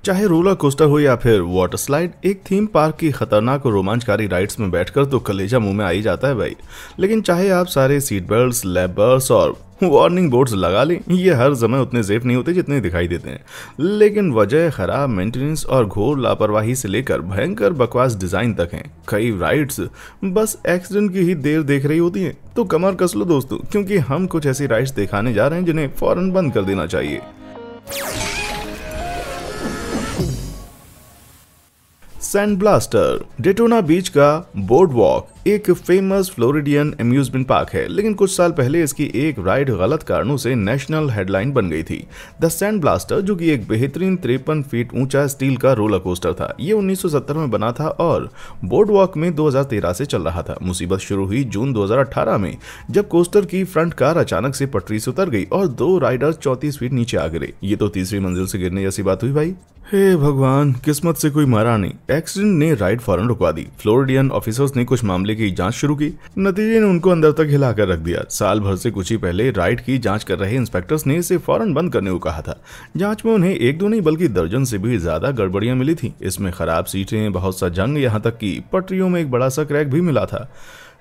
चाहे roller coaster हो या फिर वाटर स्लाइड, एक थीम पार्क की खतरनाक और रोमांचकारी राइड्स में बैठकर तो कलेजा मुंह में आ ही जाता है भाई। लेकिन चाहे आप सारे सीट बेल्ट्स, लैप बर्स और वार्निंग बोर्ड्स लगा लें, ये हर समय उतने सेफ नहीं होते जितने दिखाई देते हैं। लेकिन वजह खराब मेंटेनेंस और घोर लापरवाही से लेकर भयंकर बकवास डिजाइन तक हैं। कई राइड्स बस एक्सीडेंट की ही देर देख रही होती हैं। तो कमर कस लो दोस्तों, क्योंकि हम कुछ ऐसी राइड्स दिखाने जा रहे हैं जिन्हें फौरन बंद कर देना चाहिए। सैंड ब्लास्टर डेटोना बीच का बोर्ड वॉक एक फेमस फ्लोरिडियन अम्यूजमेंट पार्क है, लेकिन कुछ साल पहले इसकी एक राइड गलत कारणों से नेशनल हेडलाइन बन गई थी। द सैंड ब्लास्टर, जो कि एक बेहतरीन 53 फीट ऊंचा स्टील का रोलर कोस्टर था, ये 1970 में बना था और बोर्ड वॉक में 2013 से चल रहा था। मुसीबत शुरू हुई जून 2018 में, जब कोस्टर की फ्रंट कार अचानक से पटरी से उतर गई और 2 राइडर्स 34 फीट नीचे आ गिरे। ये तो तीसरी मंजिल से गिरने जैसी बात हुई भाई। हे भगवान, किस्मत से कोई मरा नहीं। एक्सीडेंट ने राइड फौरन रुकवा दी। फ्लोरिडियन ऑफिसर्स ने कुछ मामले की जांच शुरू की। नतीजे ने उनको अंदर तक हिलाकर रख दिया। साल भर से कुछ ही पहले राइड की जांच कर रहे इंस्पेक्टर्स ने इसे फौरन बंद करने को कहा था। जांच में उन्हें 1-2 नहीं बल्कि दर्जन से भी ज्यादा गड़बड़ियां मिली थी। इसमें खराब सीटें, बहुत सा जंग, यहाँ तक कि पटरियों में एक बड़ा सा क्रैक भी मिला था।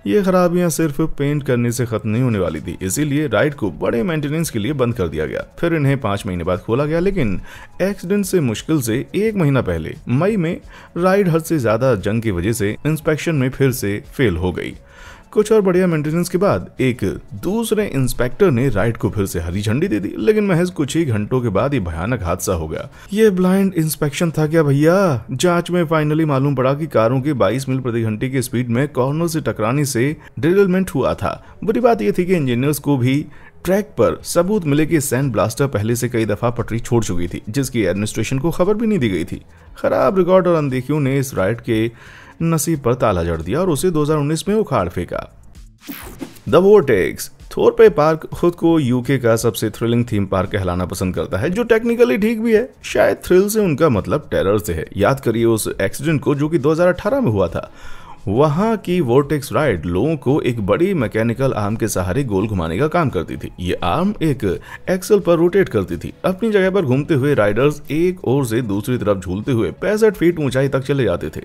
ये खराबियां सिर्फ पेंट करने से खत्म नहीं होने वाली थी, इसीलिए राइड को बड़े मेंटेनेंस के लिए बंद कर दिया गया। फिर इन्हें 5 महीने बाद खोला गया, लेकिन एक्सीडेंट से मुश्किल से 1 महीना पहले मई में राइड हद से ज्यादा जंग की वजह से इंस्पेक्शन में फिर से फेल हो गई। कुछ और बढ़िया मेंटेनेंस के बाद एक दूसरे इंस्पेक्टर ने राइड को फिर से हरी झंडी दे दी, लेकिन महज कुछ ही घंटों के बाद ये भयानक हादसा हो गया। ये ब्लाइंड इंस्पेक्शन था क्या भैया? जांच में फाइनली मालूम पड़ा कि कारों के 22 मील प्रति घंटे की स्पीड में कॉर्नर से टकराने से डिरेलमेंट हुआ था। बुरी बात यह थी कि इंजीनियर्स को भी ट्रैक पर सबूत मिले कि सैंड ब्लास्टर पहले से कई दफा पटरी छोड़ चुकी थी, जिसकी एडमिनिस्ट्रेशन को खबर भी नहीं दी गई थी। खराब रिकॉर्ड और अनदेखियों ने इस राइड के नसीब पर ताला जड़ दिया और उसे 2019 में उखाड़ फेंका। द वोर्टेक्स थोरपे पार्क खुद को यूके का सबसे थ्रिलिंग थीम पार्क कहलाना पसंद करता है, जो टेक्निकली ठीक भी है। शायद थ्रिल से उनका मतलब टेरर से है। याद करिए उस एक्सीडेंट को जो कि 2018 में हुआ था। वहां की वोर्टेक्स राइड लोगों को एक बड़ी मैकेनिकल आर्म के सहारे गोल घुमाने का काम करती थी। ये आर्म एक एक्सल पर रोटेट करती थी। अपनी जगह पर घूमते हुए राइडर्स एक ओर से दूसरी तरफ झूलते हुए 65 फीट ऊंचाई तक चले जाते थे।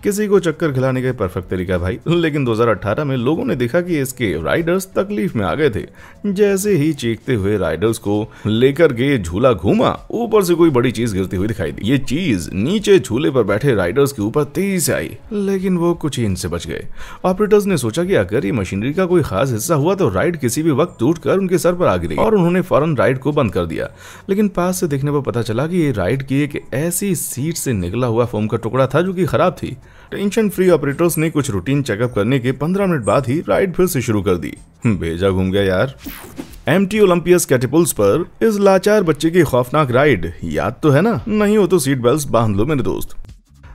किसी को चक्कर खिलाने का परफेक्ट तरीका भाई। लेकिन 2018 में लोगों ने देखा कि इसके राइडर्स तकलीफ में आ गए थे। जैसे ही चीखते हुए राइडर्स को लेकर के झूला घूमा, ऊपर से कोई बड़ी चीज गिरती हुई दिखाई दी। ये चीज नीचे झूले पर बैठे राइडर्स के ऊपर तेजी से आई, लेकिन वो कुछ इनसे बच गए। ऑपरेटर्स ने सोचा कि अगर ये मशीनरी का कोई खास हिस्सा हुआ तो राइड किसी भी वक्त टूटकर उनके सर पर आ गिरेगी, और उन्होंने फौरन राइड को बंद कर दिया। लेकिन पास से देखने पर पता चला कि ये राइड की एक ऐसी सीट से निकला हुआ फोम का टुकड़ा था जो कि खराब थी। टेंशन फ्री ऑपरेटर्स ने कुछ रूटीन चेकअप करने के 15 मिनट बाद ही राइड फिर से शुरू कर दी। भेजा घूम गया यार। एम्प्टी ओलंपियस कैटेपुल्स पर इस लाचार बच्चे की खौफनाक राइड याद तो है ना? नहीं हो तो सीट बेल्ट बांध लो मेरे दोस्त।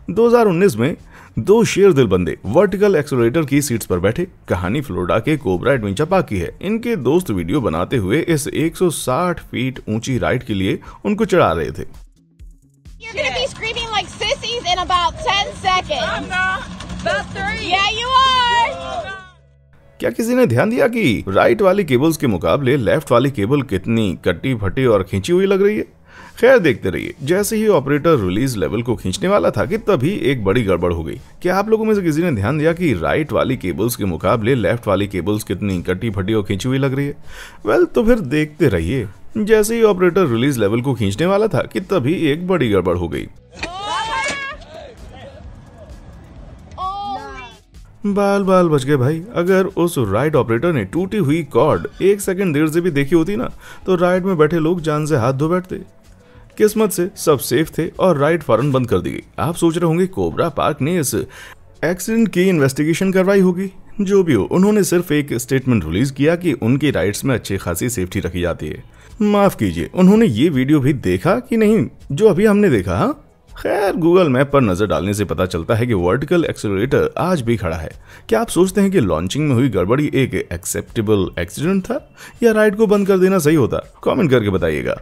2019 में 2 शेर दिल बंदे वर्टिकल एक्सेलरेटर की सीट्स पर बैठे। कहानी फ्लोरिडा के कोबरा एडवेंचर पार्क की है। इनके दोस्त वीडियो बनाते हुए इस 160 फीट ऊंची राइड के लिए उनको चढ़ा रहे थे। You're gonna be screaming like sissies in about 10 seconds. I'm not. About 3. Yeah, you are. क्या किसी ने ध्यान दिया कि राइट वाली केबल्स के मुकाबले लेफ्ट वाली केबल कितनी कटी फटी और खींची हुई लग रही है? खैर, देखते रहिए। जैसे ही ऑपरेटर रिलीज लेवल को खींचने वाला था कि तभी एक बड़ी गड़बड़ हो गई। क्या आप लोगों में से किसी ने ध्यान दिया कि राइट वाली केबल्स के मुकाबले लेफ्ट वाली केबल्स कितनी कटी फटी और खींची हुई लग रही है? वेल, तो फिर देखते रहिए। जैसे ही ऑपरेटर रिलीज लेवल को खींचने वाला था कि तभी एक बड़ी गड़बड़ हो गई। बाल बाल बच गए भाई। अगर उस राइड ऑपरेटर ने टूटी हुई कॉर्ड 1 सेकंड देर से भी देखी होती ना, तो राइड में बैठे लोग जान से हाथ धो बैठते। किस्मत से सब सेफ थे और राइड फौरन बंद कर दी गई। आप सोच रहे होंगे कोबरा पार्क ने इस एक्सीडेंट की इन्वेस्टिगेशन करवाई होगी। जो भी हो, उन्होंने सिर्फ एक स्टेटमेंट रिलीज किया कि उनकी राइड्स में अच्छी खासी सेफ्टी रखी जाती है। माफ कीजिए, उन्होंने ये वीडियो भी देखा कि नहीं जो अभी हमने देखा? हाँ, खैर, गूगल मैप पर नजर डालने से पता चलता है कि वर्टिकल एक्सेलरेटर आज भी खड़ा है। क्या आप सोचते हैं कि लॉन्चिंग में हुई गड़बड़ी एक एक्सेप्टेबल एक्सीडेंट था, या राइड को बंद कर देना सही होता? कमेंट करके बताइएगा।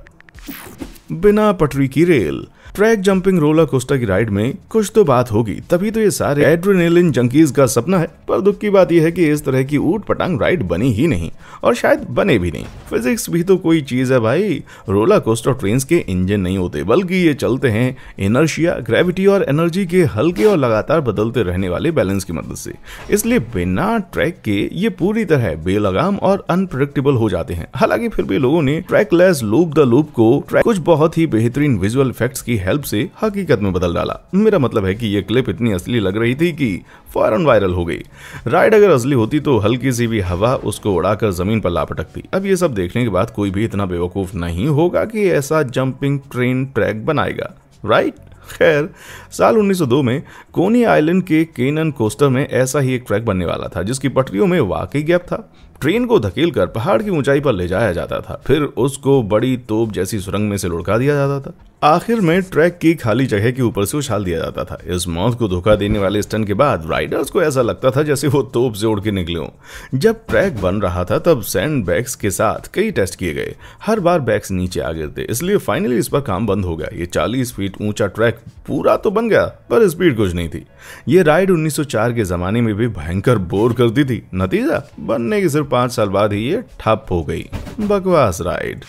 बिना पटरी की rail track jumping roller coaster की राइड में कुछ तो बात होगी, तभी तो ये सारे एड्रेनलिन जंकीज का सपना है। पर दुख की बात यह है कि इस तरह की ऊट पटांग राइड बनी ही नहीं और शायद बने भी नहीं। फिजिक्स भी तो कोई चीज है भाई। रोलर कोस्टर ट्रेन्स के इंजन नहीं होते, बल्कि ये चलते हैं इनर्शिया, ग्रेविटी और एनर्जी के हल्के और लगातार बदलते रहने वाले बैलेंस की मदद से। इसलिए बिना ट्रैक के ये पूरी तरह बेलगाम और अनप्रेडिक्टेबल हो जाते हैं। हालांकि फिर भी लोगों ने ट्रैकलेस लूप द लूप को कुछ बहुत ही बेहतरीन विजुअल इफेक्ट्स की हेल्प से हकीकत में बदल डाला। मेरा मतलब है कि ये क्लिप इतनी असली लग रही थी कि फौरन वायरल हो गई। राइड अगर असली होती तो हल्की सी भी हवा उसको उड़ाकर जमीन पर ला पटकती। अब ये सब देखने के बाद कोई भी इतना बेवकूफ नहीं होगा कि ऐसा जंपिंग ट्रेन ट्रैक बनाएगा, राइट? खैर, साल 1902 में कोनी आइलैंड के केनन कोस्टर में ऐसा ही एक ट्रैक बनने वाला था, जिसकी पटरियों में वाकई गैप था। ट्रेन को धकेलकर पहाड़ की ऊंचाई पर ले जाया जाता था, फिर उसको बड़ी तोप जैसी सुरंग में से लुढ़का दिया जाता था। आखिर में ट्रैक की खाली जगह के ऊपर से उछाल दिया जाता था। इस मौत को धोखा देने वाले स्टंट के बाद राइडर्स को ऐसा लगता था जैसे वो तोप से उड़ के निकले हों। जब ट्रैक बन रहा था तब सैंड बैग्स के साथ कई टेस्ट किए गए, हर बार बैग्स नीचे आ गिरते, इसलिए फाइनली इस पर काम बंद हो गया। ये 40 फीट ऊंचा ट्रैक पूरा तो बन गया, पर स्पीड कुछ नहीं थी। ये राइड 1904 के जमाने में भी भयंकर बोर करती थी। नतीजा, बनने के सिर्फ 5 साल बाद ही ये ठप हो गई। बकवास राइड।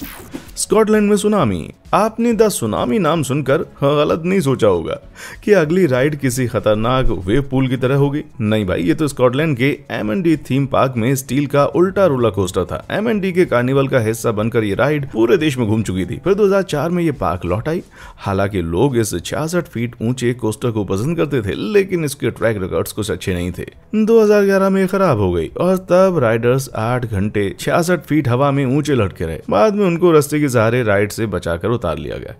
स्कॉटलैंड में सुनामी। आपने द सुनामी नाम सुनकर गलत नहीं सोचा होगा कि अगली राइड किसी खतरनाक वेव पूल की तरह होगी। नहीं भाई, ये तो स्कॉटलैंड के एमएनडी थीम पार्क में स्टील का उल्टा रोलर कोस्टर था। एमएनडी के कार्निवल का हिस्सा बनकर ये राइड पूरे देश में घूम चुकी थी। फिर 2004 में ये पार्क लौट आई। हालांकि लोग इस 66 फीट ऊंचे कोस्टर को पसंद करते थे, लेकिन इसके ट्रैक रिकॉर्ड्स कुछ अच्छे नहीं थे। 2011 में खराब हो गई और तब राइडर्स 8 घंटे 66 फीट हवा में ऊंचे लटके रहे। बाद में उनको रस्ते के सहारे राइड से बचाकर उतार लिया गया।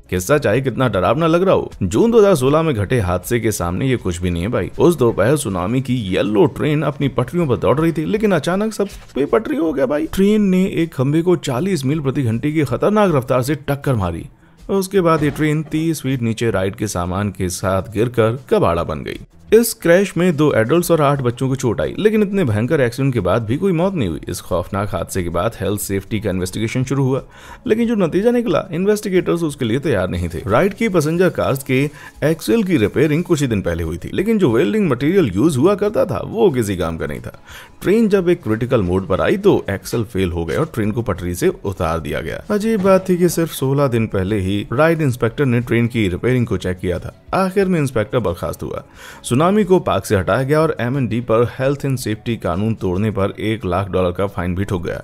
किस्सा चाहे कितना डरावना लग रहा हो, जून 2016 में घटे हादसे के सामने ये कुछ भी नहीं है भाई। उस दोपहर सुनामी की येलो ट्रेन अपनी पटरियों पर दौड़ रही थी, लेकिन अचानक सब पे पटरी हो गया भाई। ट्रेन ने एक खंभे को 40 मील प्रति घंटे की खतरनाक रफ्तार से टक्कर मारी। उसके बाद ये ट्रेन 30 फीट नीचे राइड के सामान के साथ गिरकर कबाड़ा बन गई। इस क्रैश में 2 एडल्ट्स और 8 बच्चों को चोट आई, लेकिन इतने भयंकर एक्सीडेंट के बाद भी कोई मौत नहीं हुई। इस खौफनाक हादसे के बाद हेल्थ सेफ्टी का इन्वेस्टिगेशन शुरू हुआ, लेकिन जो नतीजा निकला, इन्वेस्टिगेटर्स उसके लिए तैयार नहीं थे। राइड की पैसेंजर कार्स के एक्सेल की रिपेयरिंग कुछ ही दिन पहले हुई थी, लेकिन जो वेल्डिंग मटेरियल यूज हुआ करता था वो किसी काम का नहीं था। ट्रेन जब एक क्रिटिकल मोड पर आई तो एक्सेल फेल हो गए और ट्रेन को पटरी से उतार दिया गया। अजीब बात थी कि सिर्फ 16 दिन पहले ही राइड इंस्पेक्टर ने ट्रेन की रिपेयरिंग को चेक किया था। आखिर में इंस्पेक्टर बर्खास्त हुआ। सुनामी को पार्क से हटाया गया और एमएनडी पर हेल्थ एंड सेफ्टी कानून तोड़ने पर $1 लाख का फाइन भी ठुक गया।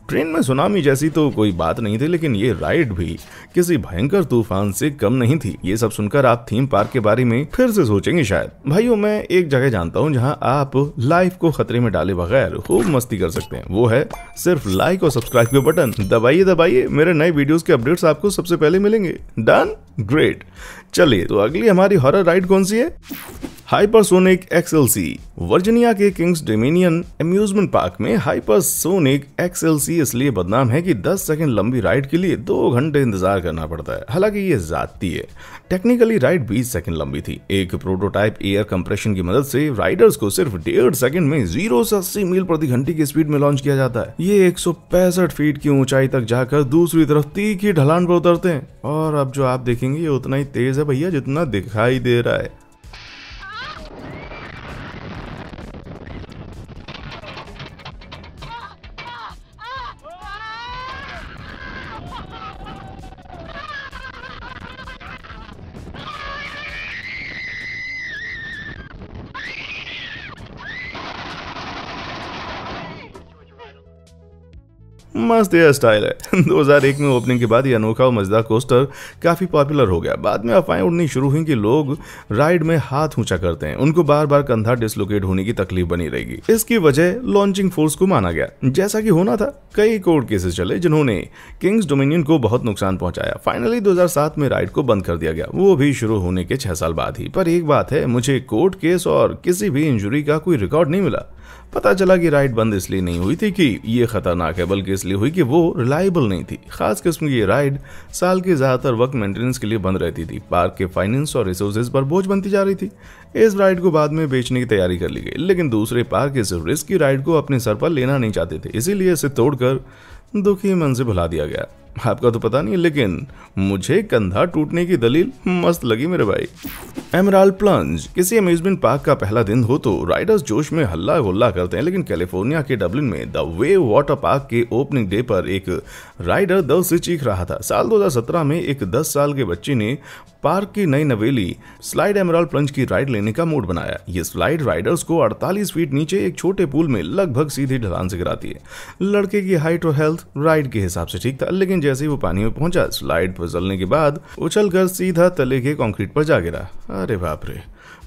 ट्रेन में सुनामी जैसी तो कोई बात नहीं थी, लेकिन ये राइड भी किसी भयंकर तूफान से कम नहीं थी। ये सब सुनकर आप थीम पार्क के बारे में फिर से सोचेंगे शायद। भाइयों, मैं एक जगह जानता हूँ जहाँ आप लाइफ को खतरे में डाले बगैर खूब मस्ती कर सकते हैं। वो है सिर्फ लाइक और सब्सक्राइब के बटन दबाइए। मेरे नए वीडियोस के अपडेट्स आपको सबसे पहले मिलेंगे। डन? ग्रेट। चलिए, तो अगली हमारी हॉरर राइड कौन सी है? हाइपरसोनिक एक्सएलसी। वर्जीनिया के किंग्स डोमिनियन एम्यूजमेंट पार्क में हाइपरसोनिक एक्सएलसी इसलिए बदनाम है कि 10 सेकंड लंबी राइड के लिए 2 घंटे इंतजार करना पड़ता है। हालांकि ये ज्यादती है। टेक्निकली राइड 20 सेकंड लंबी थी। एक प्रोटोटाइप एयर कंप्रेशन की मदद से राइडर्स को सिर्फ 1.5 सेकंड में 0 से 80 मील प्रति घंटे की स्पीड में लॉन्च किया जाता है। ये 165 फीट की ऊंचाई तक जाकर दूसरी तरफ तीखी ढलान पर उतरते हैं, और अब जो आप देखेंगे ये उतना ही तेज है भैया जितना दिखाई दे रहा है। मस्त हेयर स्टाइल है। 2001 में ओपनिंग के बाद ये अनोखा और मजेदार कोस्टर काफी पॉपुलर हो गया। बाद में अफवाहें उड़नी शुरू हुई कि लोग राइड में हाथ ऊंचा करते हैं, उनको बार बार कंधा डिसलोकेट होने की तकलीफ बनी रहेगी। इसकी वजह लॉन्चिंग फोर्स को माना गया, जैसा कि होना था। कई कोर्ट केसेस चले जिन्होंने किंग्स डोमिनियन को बहुत नुकसान पहुंचाया। फाइनली 2007 में राइड को बंद कर दिया गया, वो भी शुरू होने के 6 साल बाद ही। पर एक बात है, मुझे कोर्ट केस और किसी भी इंजरी का कोई रिकॉर्ड नहीं मिला। पता चला कि राइड बंद इसलिए नहीं हुई थी कि ये खतरनाक है, बल्कि इसलिए हुई कि वो रिलायबल नहीं थी। खास किस्म की ये राइड साल के ज्यादातर वक्त मेंटेनेंस के लिए बंद रहती थी। पार्क के फाइनेंस और रिसोर्सेज पर बोझ बनती जा रही थी। इस राइड को बाद में बेचने की तैयारी कर ली गई, लेकिन दूसरे पार्क इस रिस्की राइड को अपने सर पर लेना नहीं चाहते थे, इसीलिए इसे तोड़कर दुखी मन से भुला दिया गया। आपका तो पता नहीं, लेकिन मुझे कंधा टूटने की दलील मस्त लगी मेरे भाई। Emerald plunge. किसी अम्यूजमेंट पार्क का पहला दिन हो तो राइडर्स जोश में हल्ला गुल्ला करते हैं, लेकिन कैलिफोर्निया के डबलिन में द वेव वाटर पार्क के ओपनिंग डे पर एक राइडर दर्द से चीख रहा था। साल 2017 में एक 10 साल के बच्चे ने पार्क की नई नवेली स्लाइड एमराल्ड प्लंज की राइड लेने का मूड बनाया। ये स्लाइड राइडर्स को 48 फीट नीचे एक छोटे पूल में लगभग सीधी ढलान से गिराती है। लड़के की हाइट और हेल्थ राइड के हिसाब से ठीक था, लेकिन जैसे ही वो पानी में पहुंचा, स्लाइड फिसलने के बाद उछलकर सीधा तले के कंक्रीट पर जा गिरा। अरे बाप रे,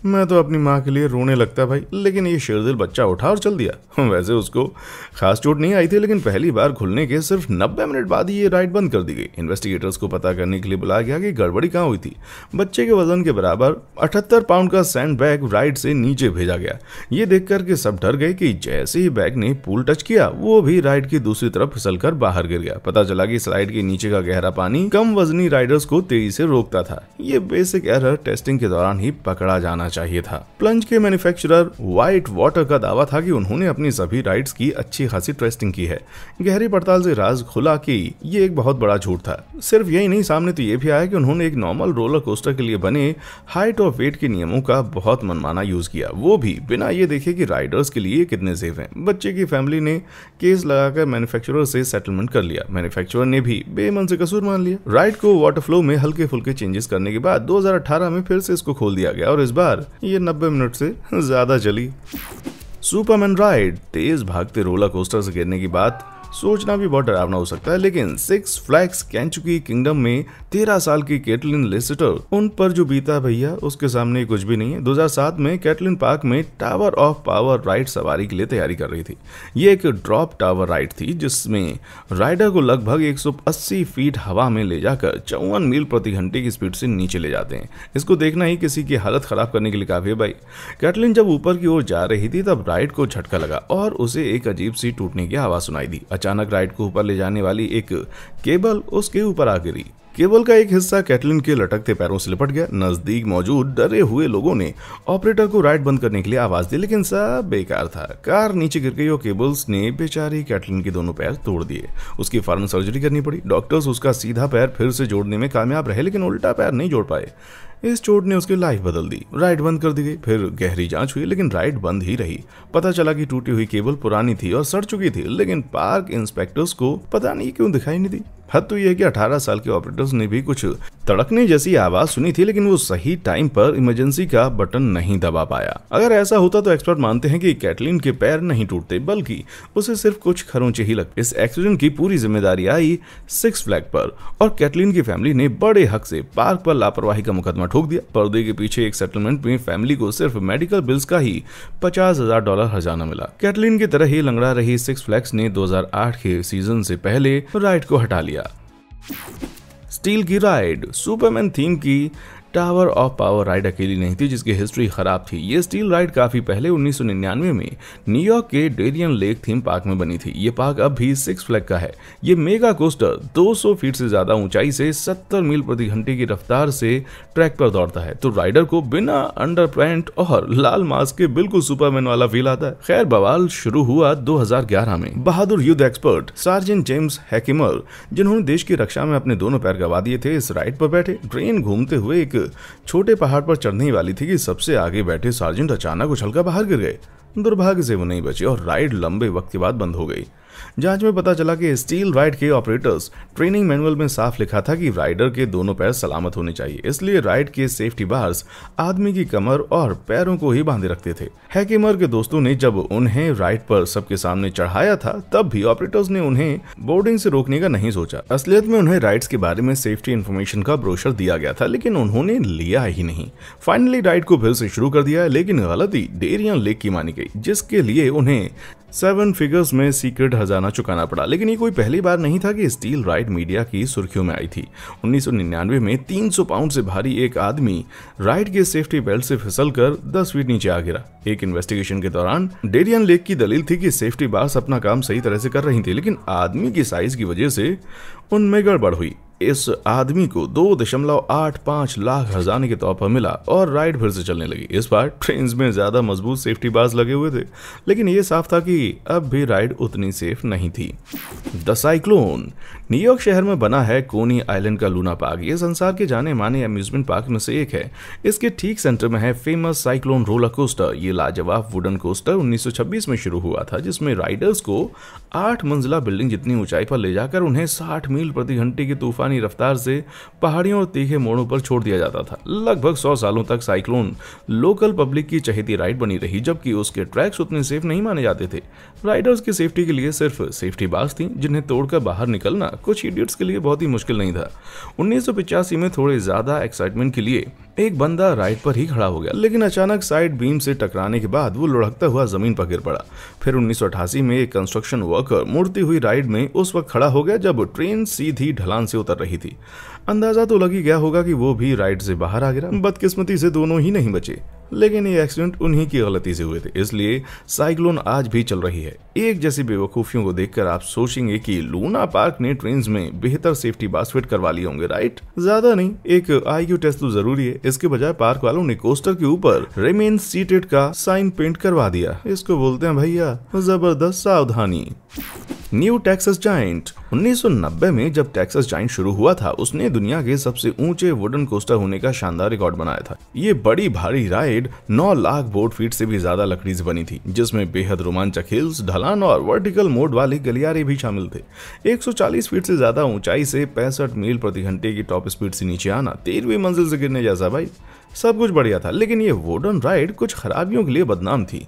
मैं तो अपनी माँ के लिए रोने लगता भाई, लेकिन ये शेरदिल बच्चा उठा और चल दिया। वैसे उसको खास चोट नहीं आई थी, लेकिन पहली बार खुलने के सिर्फ 90 मिनट बाद ही ये राइड बंद कर दी गई। इन्वेस्टिगेटर्स को पता करने के लिए बुलाया गया कि गड़बड़ी कहाँ हुई थी। बच्चे के वजन के बराबर 78 पाउंड का सैंड बैग राइड से नीचे भेजा गया। ये देख करके सब डर गए कि जैसे ही बैग ने पूल टच किया, वो भी राइड की दूसरी तरफ फिसलकर बाहर गिर गया। पता चला कि स्लाइड के नीचे का गहरा पानी कम वजनी राइडर्स को तेजी से रोकता था। ये बेसिक एरर टेस्टिंग के दौरान ही पकड़ा जाना चाहिए था। प्लंज के मैन्युफैक्चरर व्हाइट वाटर का दावा था कि उन्होंने अपनी सभी राइड्स की अच्छी खासी टेस्टिंग की है। गहरी पड़ताल से राज खुला कि ये एक बहुत बड़ा झूठ था। सिर्फ यही नहीं, सामने तो ये भी आया कि उन्होंने एक नॉर्मल रोलर कोस्टर के लिए बने हाइट और वेट के नियमों का बहुत मनमाना यूज किया, वो भी बिना ये देखे कि राइडर्स के लिए कितने सेफ हैं। बच्चे की फैमिली ने केस लगाकर मैन्युफैक्चरर से सेटलमेंट कर लिया। मैन्युफैक्चरर ने भी बेमन से कसूर मान लिया। राइड को वाटर फ्लो में हल्के फुल्के चेंजेस करने के बाद 2018 में फिर से इसको खोल दिया गया और इस बार ये 90 मिनट से ज्यादा चली। Superman ride. तेज भागते रोलर कोस्टर से गिरने की बात सोचना भी बहुत डरावना हो सकता है, लेकिन सिक्स फ्लैग्स केंचुकी किंगडम में 13 साल की कैटलिन लेसेटर, उन पर जो बीता भैया उसके सामने कुछ भी नहीं है। 2007 में कैटलिन पार्क में टावर ऑफ पावर राइड सवारी के लिए तैयारी कर रही थी। ये एक ड्रॉप टावर राइड थी जिसमें राइडर को लगभग 180 फीट हवा में ले जाकर 54 मील प्रति घंटे की स्पीड से नीचे ले जाते हैं। इसको देखना ही किसी की हालत खराब करने के लिए काफी है भाई। कैटलिन जब ऊपर की ओर जा रही थी तब राइड को झटका लगा और उसे एक अजीब सी टूटने की आवाज सुनाई दी। अचानक राइड को ऊपर ले जाने वाली एक केबल उसके ऊपर आ गिरी। केबल का एक हिस्सा कैटलिन के लटकते पैरों से लिपट गया। नजदीक मौजूद डरे हुए लोगों ने ऑपरेटर को राइड बंद करने के लिए आवाज दी, लेकिन सब बेकार था। कार नीचे गिर गई और केबल्स ने बेचारी कैटलिन के दोनों पैर तोड़ दिए। उसकी फौरन सर्जरी करनी पड़ी। डॉक्टर्स उसका सीधा पैर फिर से जोड़ने में कामयाब रहे, लेकिन उल्टा पैर नहीं जोड़ पाए। इस चोट ने उसकी लाइफ बदल दी। राइड बंद कर दी गई। फिर गहरी जांच हुई, लेकिन राइड बंद ही रही। पता चला कि टूटी हुई केबल पुरानी थी और सड़ चुकी थी, लेकिन पार्क इंस्पेक्टर्स को पता नहीं क्यों दिखाई नहीं दी। हद तो यह है कि 18 साल के ऑपरेटर्स ने भी कुछ तड़कने जैसी आवाज सुनी थी, लेकिन वो सही टाइम पर इमरजेंसी का बटन नहीं दबा पाया। अगर ऐसा होता तो एक्सपर्ट मानते हैं कि कैटलिन के पैर नहीं टूटते, बल्कि उसे सिर्फ कुछ खरोंचे ही लगते। इस एक्सीडेंट की पूरी जिम्मेदारी आई सिक्स फ्लैग पर और कैटलिन की फैमिली ने बड़े हक से पार्क पर लापरवाही का मुकदमा ठोक दिया। पर्दे के पीछे एक सेटलमेंट में फैमिली को सिर्फ मेडिकल बिल्स का ही $50,000 हर्जाना मिला। कैटलिन की तरह ही लंगड़ा रही सिक्स फ्लैग्स ने 2008 के सीजन से पहले राइड को हटा लिया। स्टील की राइड। सुपरमैन थीम की टावर ऑफ पावर राइड अकेली नहीं थी जिसकी हिस्ट्री खराब थी। ये स्टील राइड काफी पहले 1999 में न्यूयॉर्क के डेरियन लेक थीम पार्क में बनी थी। ये पार्क अब भी सिक्स फ्लैग का है। ये मेगा कोस्टर 200 फीट से ज्यादा ऊंचाई से 70 मील प्रति घंटे की रफ्तार से ट्रैक पर दौड़ता है, तो राइडर को बिना अंडर पैंट और लाल मास्क के बिल्कुल सुपरमैन वाला फील आता है। खैर, बवाल शुरू हुआ 2011 में। बहादुर युद्ध एक्सपर्ट सार्जेंट जेम्स हैकिमर, जिन्होंने देश की रक्षा में अपने दोनों पैर गंवा दिए थे, इस राइड पर बैठे। ट्रेन घूमते हुए एक छोटे पहाड़ पर चढ़ने वाली थी कि सबसे आगे बैठे सार्जेंट अचानक उछलकर बाहर गिर गए। दुर्भाग्य से वो नहीं बचे और राइड लंबे वक्त के बाद बंद हो गई। जांच में पता चला कि स्टील राइड के ऑपरेटर्स ट्रेनिंग मैनुअल में साफ लिखा था कि राइडर के दोनों पैर सलामत होने चाहिए, इसलिए राइड के सेफ्टी बार्स आदमी की कमर और पैरों को ही बांधे रखते थे। हैकिमर के दोस्तों ने जब उन्हें राइड पर सबके सामने चढ़ाया था, तब भी ऑपरेटर्स ने उन्हें बोर्डिंग से रोकने का नहीं सोचा। असलियत में उन्हें राइड्स के बारे में सेफ्टी इन्फॉर्मेशन का ब्रोशर दिया गया था, लेकिन उन्होंने लिया ही नहीं। फाइनली राइड को फिर से शुरू कर दिया, लेकिन गलती डेरियन लेक की मानी गई, जिसके लिए उन्हें 7 फिगर्स में सीक्रेट हर्जाना चुकाना पड़ा। लेकिन ये कोई पहली बार नहीं था कि स्टील राइड मीडिया की सुर्खियों में आई थी। 1999 में 300 पाउंड से भारी एक आदमी राइड के सेफ्टी बेल्ट से फिसलकर 10 फीट नीचे आ गिरा। एक इन्वेस्टिगेशन के दौरान डेरियन लेक की दलील थी कि सेफ्टी बार्स अपना काम सही तरह से कर रही थी, लेकिन आदमी की साइज की वजह से उनमें गड़बड़ हुई। इस आदमी को 2.85 लाख हर्जाने के तौर पर मिला और राइड फिर से चलने लगी। इस बार ट्रेन में ज्यादा मजबूत सेफ्टी बार्स लगे हुए थे, लेकिन यह साफ था कि अब भी राइड उतनी सेफ नहीं थी। द साइक्लोन न्यूयॉर्क शहर में बना है कोनी आइलैंड का लूना पार्क। ये संसार के जाने माने अम्यूजमेंट पार्क में से एक है। इसके ठीक सेंटर में है फेमस साइक्लोन रोलर कोस्टर। ये लाजवाब वुडन कोस्टर 1926 में शुरू हुआ था, जिसमें राइडर्स को 8 मंजिला बिल्डिंग जितनी ऊंचाई पर ले जाकर उन्हें 60 मील प्रति घंटे की तूफानी रफ्तार से पहाड़ियों और तीखे मोड़ों पर छोड़ दिया जाता था। लगभग 100 सालों तक साइक्लोन लोकल पब्लिक की चहेती राइड बनी रही, जबकि उसके ट्रैक्स उतने सेफ नहीं माने जाते थे। राइडर्स की सेफ्टी के लिए सिर्फ सेफ्टी बार्स थी, जिन्हें तोड़कर बाहर निकलना कुछ इडियट्स के लिए बहुत ही मुश्किल नहीं था। 1985 में थोड़े ज्यादा एक्साइटमेंट के लिए एक बंदा राइड पर ही खड़ा हो गया, लेकिन अचानक साइड बीम से टकराने के बाद वो लुढ़कता हुआ जमीन पर गिर पड़ा। फिर 1988 में एक कंस्ट्रक्शन वर्कर मुड़ती हुई राइड में उस वक्त खड़ा हो गया जब ट्रेन सीधी ढलान से उतर रही थी। अंदाजा तो लग ही गया होगा कि वो भी राइड से बाहर आ गिरा। बदकिस्मती से दोनों ही नहीं बचे, लेकिन ये एक्सीडेंट उन्हीं की गलती से हुए थे, इसलिए साइक्लोन आज भी चल रही है। एक जैसी बेवकूफियों को देखकर आप सोचेंगे कि लूना पार्क ने ट्रेन्स में बेहतर सेफ्टी बार्स फिट करवा लिए होंगे, राइट? ज्यादा नहीं, एक IQ टेस्ट तो जरूरी है। इसके बजाय पार्क वालों ने कोस्टर के ऊपर रिमेन सीटेड का साइन पेंट करवा दिया। इसको बोलते हैं भैया जबरदस्त सावधानी। न्यू टेक्सास जायंट 1990 में जब टेक्सास जायंट शुरू हुआ था, उसने दुनिया के सबसे ऊंचे वुडन कोस्टर होने का शानदार रिकॉर्ड बनाया था। ये बड़ी भारी राइड 9 लाख बोर्ड फीट से भी ज्यादा लकड़ी से बनी थी, जिसमें बेहद रोमांचक हिल्स, ढलान और वर्टिकल मोड वाले गलियारे भी शामिल थे। 140 फीट से ज्यादा ऊंचाई से 65 मील प्रति घंटे की टॉप स्पीड से नीचे आना, 13वीं मंजिल से गिरने जैसा भाई। सब कुछ बढ़िया था, लेकिन ये वुडन राइड कुछ खराबियों के लिए बदनाम थी।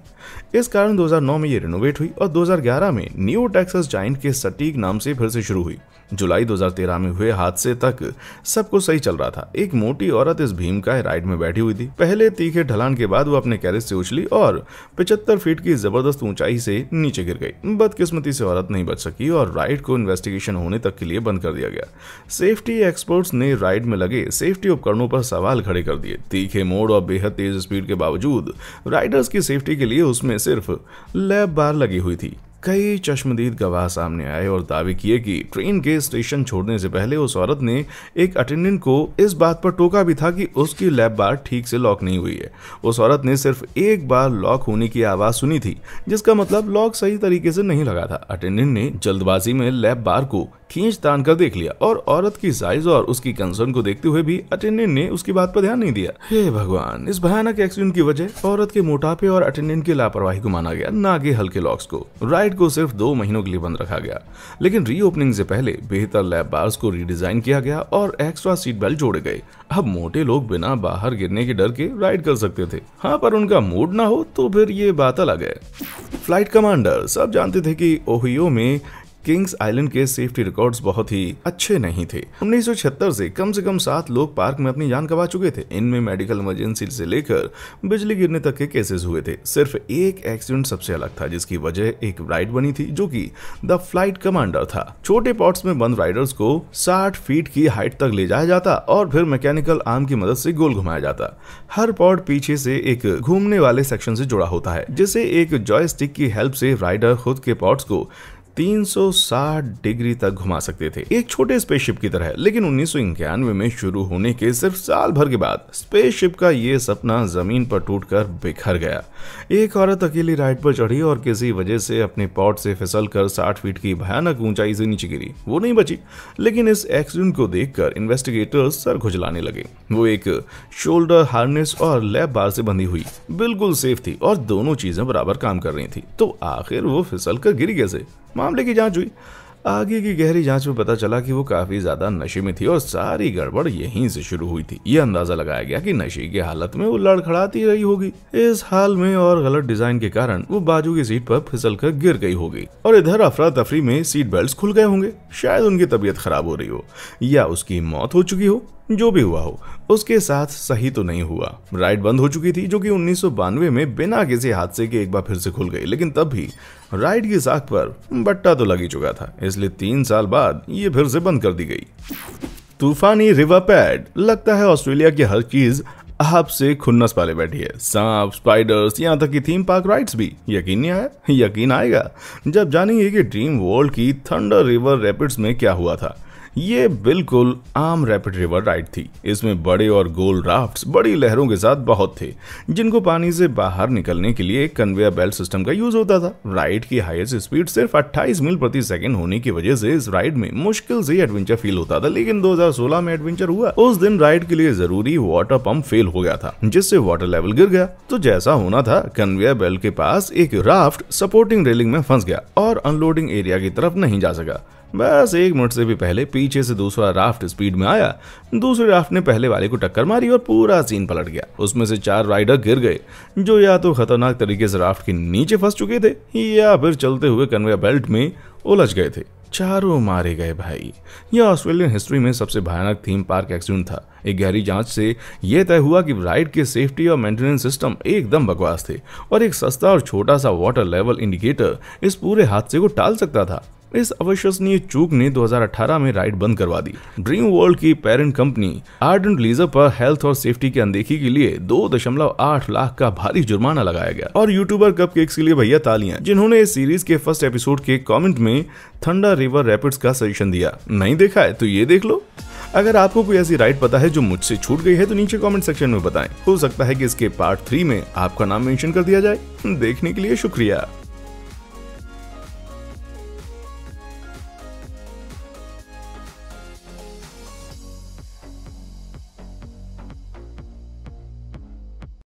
इस कारण 2009 में ये रिनोवेट हुई और 2011 में न्यू टेक्सास जायंट के सटीक नाम से फिर से शुरू हुई। जुलाई 2013 में हुए हादसे तक सब कुछ सही चल रहा था। एक मोटी औरत इस भीमकाय राइड में बैठी हुई थी। पहले तीखे ढलान के बाद वो अपने कैरेज से उछली और 75 फीट की जबरदस्त ऊंचाई से नीचे गिर गई। बदकिस्मती से औरत नहीं बच सकी और राइड को इन्वेस्टिगेशन होने तक के लिए बंद कर दिया गया। सेफ्टी एक्सपर्ट्स ने राइड में लगे सेफ्टी उपकरणों पर सवाल खड़े कर दिए। तीखे मोड़ और बेहद तेज स्पीड के बावजूद राइडर्स की सेफ्टी के लिए उसमें सिर्फ लैब बार लगी हुई थी। कई चश्मदीद गवाह सामने आए और दावे किए कि ट्रेन के स्टेशन छोड़ने से पहले उस औरत ने एक अटेंडेंट को इस बात पर टोका भी था कि उसकी लैब बार ठीक से लॉक नहीं हुई है। उस औरत ने सिर्फ एक बार लॉक होने की आवाज सुनी थी, जिसका मतलब लॉक सही तरीके से नहीं लगा था। अटेंडेंट ने जल्दबाजी में लैब बार को खींच तान कर देख लिया और औरत की साइज और उसकी कंसर्न को देखते हुए भी अटेंडेंट ने उसकी बात पर ध्यान नहीं दिया। हे भगवान, इस भयानक एक्सीडेंट की वजह औरत के मोटापे और अटेंडेंट की लापरवाही को माना गया, ना कि हल्के लॉक्स को। राइड को सिर्फ 2 महीनों के लिए बंद रखा गया, लेकिन रीओपनिंग से पहले बेहतर लैब बार्स को रीडिजाइन किया गया और एक्स्ट्रा सीट बेल्ट जोड़े गए। अब मोटे लोग बिना बाहर गिरने के डर के राइड कर सकते थे। हाँ, पर उनका मूड ना हो तो फिर ये बात अलग है। फ्लाइट कमांडर सब जानते थे कि ओहियो में किंग्स आइलैंड के सेफ्टी रिकॉर्ड्स बहुत ही अच्छे नहीं थे। 1976 से कम 7 लोग पार्क में अपनी जान गंवा चुके थे। इनमें मेडिकल इमरजेंसी से लेकर बिजली गिरने तक के केसेस हुए थे। सिर्फ एक एक्सीडेंट सबसे अलग था, जिसकी वजह एक राइड बनी थी जो कि द फ्लाइट कमांडर था। छोटे पॉट्स में बंद राइडर्स को 60 फीट की हाइट तक ले जाया जाता और फिर मैकेनिकल आर्म की मदद से गोल घुमाया जाता। हर पॉड पीछे से एक घूमने वाले सेक्शन से जुड़ा होता है, जिसे एक जॉयस्टिक की हेल्प से राइडर खुद के पॉड्स को 360 डिग्री तक घुमा सकते थे, एक छोटे स्पेसशिप की तरह। लेकिन 1991 में शुरू होने के सिर्फ साल भर के बाद स्पेसशिप का ये सपना जमीन पर टूटकर बिखर गया। एक औरत अकेली राइड पर चढ़ी और किसी वजह से अपने पॉड से फिसलकर 60 फीट की भयानक ऊंचाई से नीचे गिरी। वो नहीं बची, लेकिन इस एक्सीडेंट को देखकर इन्वेस्टिगेटर्स सर खुजलाने लगे। वो एक शोल्डर हार्नेस और लैब बार से बंधी हुई, बिल्कुल सेफ थी और दोनों चीजें बराबर काम कर रही थी। तो आखिर वो फिसलकर गिरी कैसे? मामले की जांच हुई। आगे की गहरी जांच में पता चला कि वो काफी ज्यादा नशे में थी और सारी गड़बड़ यहीं से शुरू हुई थी। ये अंदाजा लगाया गया कि नशे की हालत में वो लड़खड़ाती रही होगी। इस हाल में और गलत डिजाइन के कारण वो बाजू की सीट पर फिसलकर गिर गई होगी और इधर अफरा तफरी में सीट बेल्ट खुल गए होंगे। शायद उनकी तबीयत खराब हो रही हो या उसकी मौत हो चुकी हो। जो भी हुआ हो, उसके साथ सही तो नहीं हुआ। राइड बंद हो चुकी थी, जो कि 1992 में बिना किसी हादसे के एक बार फिर से खुल गई, लेकिन तब भी राइड की साख पर बट्टा तो लग ही चुका था, इसलिए 3 साल बाद ये फिर से बंद कर दी गई। तूफानी रिवर पैड। लगता है ऑस्ट्रेलिया की हर चीज आपसे खुन्नस पाले बैठी है। सांप, स्पाइडर्स, यहाँ तक कि थीम पार्क राइड्स भी। यकीन नहीं आया? यकीन आएगा जब जानेंगे कि ड्रीम वर्ल्ड की थंडर रिवर रैपिड्स में क्या हुआ था। ये बिल्कुल आम रैपिड रिवर राइड थी। इसमें बड़े और गोल राफ्ट्स बड़ी लहरों के साथ बहुत थे, जिनको पानी से बाहर निकलने के लिए एक कन्वेयर बेल्ट सिस्टम का यूज होता था। राइड की हाईएस्ट स्पीड सिर्फ 28 मील प्रति सेकंड होने की वजह से इस राइड में मुश्किल से एडवेंचर फील होता था, लेकिन 2016 में एडवेंचर हुआ। उस दिन राइड के लिए जरूरी वाटर पंप फेल हो गया था, जिससे वाटर लेवल गिर गया। तो जैसा होना था, कन्वेयर बेल्ट के पास एक राफ्ट सपोर्टिंग रेलिंग में फंस गया और अनलोडिंग एरिया की तरफ नहीं जा सका। बस 1 मिनट से भी पहले पीछे से दूसरा राफ्ट स्पीड में आया। दूसरे राफ्ट ने पहले वाले को टक्कर मारी और पूरा सीन पलट गया। उसमें से 4 राइडर गिर गए, जो या तो खतरनाक तरीके से राफ्ट के नीचे फंस चुके थे या फिर चलते हुए कन्वेयर बेल्ट में उलझ गए थे। चारों मारे गए भाई। यह ऑस्ट्रेलियन हिस्ट्री में सबसे भयानक थीम पार्क एक्सीडेंट था। एक गहरी जांच से यह तय हुआ कि राइड के सेफ्टी और मेंटेनेंस सिस्टम एकदम बकवास थे और एक सस्ता और छोटा सा वाटर लेवल इंडिकेटर इस पूरे हादसे को टाल सकता था। इस अविश्वसनीय चूक ने 2018 में राइड बंद करवा दी। ड्रीम वर्ल्ड की पेरेंट कंपनी आर्डेंट लीजर पर हेल्थ और सेफ्टी की अनदेखी के लिए 2.8 लाख का भारी जुर्माना लगाया गया। और यूट्यूबर कपकेक्स के लिए भैया तालियां, जिन्होंने इस सीरीज के फर्स्ट एपिसोड के कमेंट में थंडर रिवर रैपिड्स का सजेशन दिया। नहीं देखा है तो ये देख लो। अगर आपको कोई ऐसी राइड पता है जो मुझसे छूट गई है तो नीचे कमेंट सेक्शन में बताएं। हो सकता है कि इसके पार्ट 3 में आपका नाम मेंशन कर दिया जाए। देखने के लिए शुक्रिया।